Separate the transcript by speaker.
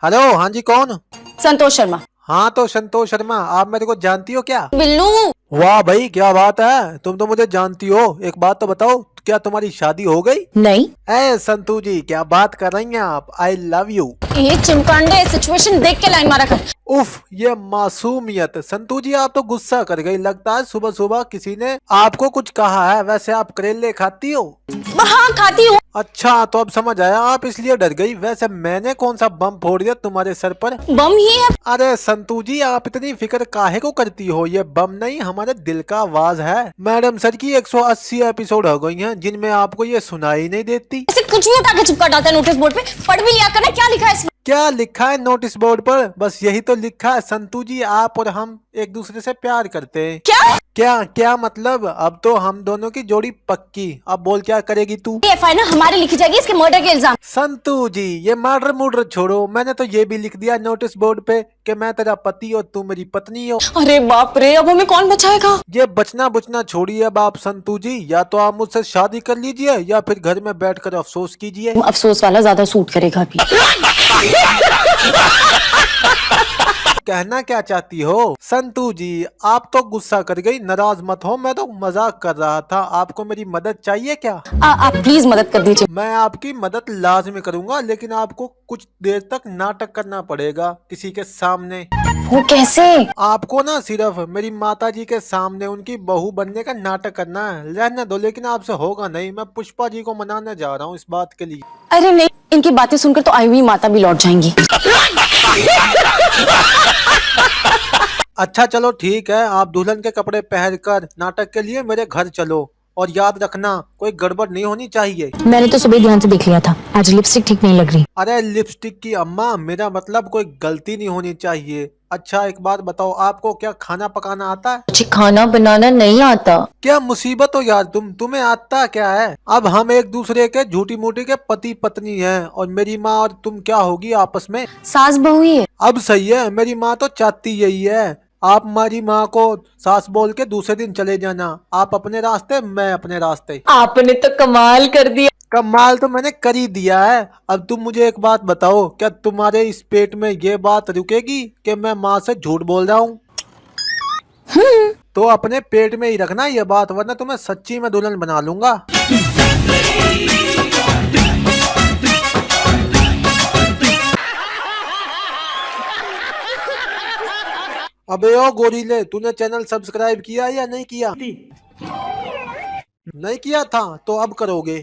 Speaker 1: Hello, हाँ जी, कौन?
Speaker 2: संतोष शर्मा।
Speaker 1: हाँ तो संतोष शर्मा, आप मेरे को जानती हो क्या?
Speaker 2: बिल्लू।
Speaker 1: वाह भाई, क्या बात है, तुम तो मुझे जानती हो। एक बात तो बताओ, क्या तुम्हारी शादी हो गई?
Speaker 2: नहीं।
Speaker 1: ए संतू जी, क्या बात कर रही हैं आप? I love you.
Speaker 2: ये चिमकांडे सिचुएशन देख के लाइन मारा कर।
Speaker 1: उफ, ये मासूमियत। संतू जी, आप तो गुस्सा कर गई। लगता है सुबह सुबह किसी ने आपको कुछ कहा है। वैसे आप करेले खाती हो?
Speaker 2: हाँ खाती हूँ।
Speaker 1: अच्छा, तो अब समझ आया, आप इसलिए डर गई। वैसे मैंने कौन सा बम फोड़ दिया तुम्हारे सर पर?
Speaker 2: बम ही है।
Speaker 1: अरे संतू जी, आप इतनी फिक्र काहे को करती हो? ये बम नहीं, हमारे दिल का आवाज है। मैडम सर की 180 एपिसोड हो गई हैं, जिनमें आपको ये सुनाई नहीं देती।
Speaker 2: ऐसे कुछ भी उठा के चिपका डालता है नोटिस बोर्ड पे। पढ़ भी लिया करना क्या लिखा है इसमें।
Speaker 1: क्या लिखा है नोटिस बोर्ड पर? बस यही तो लिखा है, संतू जी, आप और हम एक दूसरे से प्यार करते हैं।
Speaker 2: क्या?
Speaker 1: क्या क्या मतलब? अब तो हम दोनों की जोड़ी पक्की। अब बोल, क्या करेगी तू?
Speaker 2: एफआईआर ना हमारी लिखी जाएगी इसके मर्डर के इल्जाम।
Speaker 1: संतू जी, ये मर्डर मुर्डर छोड़ो। मैंने तो ये भी लिख दिया नोटिस बोर्ड पे कि मैं तेरा पति और तू मेरी पत्नी हो।
Speaker 2: अरे बाप रे, अब हमें कौन बचाएगा।
Speaker 1: ये बचना बुचना छोड़िए अब आप संतू जी। या तो आप मुझसे शादी कर लीजिए या फिर घर में बैठकर अफसोस कीजिए।
Speaker 2: अफसोस वाला ज्यादा सूट करेगा अभी।
Speaker 1: कहना क्या चाहती हो संतू जी? आप तो गुस्सा कर गई, नाराज मत हो, मैं तो मजाक कर रहा था। आपको मेरी मदद चाहिए क्या?
Speaker 2: आप प्लीज मदद कर दीजिए।
Speaker 1: मैं आपकी मदद लाजमी करूंगा, लेकिन आपको कुछ देर तक नाटक करना पड़ेगा किसी के सामने।
Speaker 2: वो कैसे?
Speaker 1: आपको ना सिर्फ मेरी माता जी के सामने उनकी बहू बनने का नाटक करना है। रहने दो, लेकिन आपसे होगा नहीं। मैं पुष्पा जी को मनाने जा रहा हूँ इस बात के लिए।
Speaker 2: अरे नहीं, इनकी बातें सुनकर तो आई हुई माता भी लौट जाएंगी।
Speaker 1: अच्छा चलो ठीक है, आप दुल्हन के कपड़े पहनकर नाटक के लिए मेरे घर चलो। और याद रखना, कोई गड़बड़ नहीं होनी चाहिए।
Speaker 2: मैंने तो सुबह ध्यान से देख लिया था, आज लिपस्टिक ठीक नहीं लग रही।
Speaker 1: अरे लिपस्टिक की अम्मा, मेरा मतलब कोई गलती नहीं होनी चाहिए। अच्छा एक बात बताओ, आपको क्या खाना पकाना आता है?
Speaker 2: मुझे खाना बनाना नहीं आता।
Speaker 1: क्या मुसीबत हो यार, तुम्हें आता क्या है? अब हम एक दूसरे के झूठी मूठी के पति पत्नी हैं, और मेरी माँ और तुम क्या होगी आपस में?
Speaker 2: सास बहू ही है।
Speaker 1: अब सही है, मेरी माँ तो चाहती यही है। आप हमारी माँ को सास बोल के दूसरे दिन चले जाना। आप अपने रास्ते, मैं अपने रास्ते।
Speaker 2: आपने तो कमाल कर दिया।
Speaker 1: कमाल तो मैंने कर ही दिया है। अब तुम मुझे एक बात बताओ, क्या तुम्हारे इस पेट में ये बात रुकेगी कि मैं माँ से झूठ बोल रहा हूँ? तो अपने पेट में ही रखना ये बात, वरना तुम्हें सच्ची में दुल्हन बना लूंगा। अबे ओ गोरीले, तूने चैनल सब्सक्राइब किया या नहीं किया? नहीं किया था तो अब करोगे।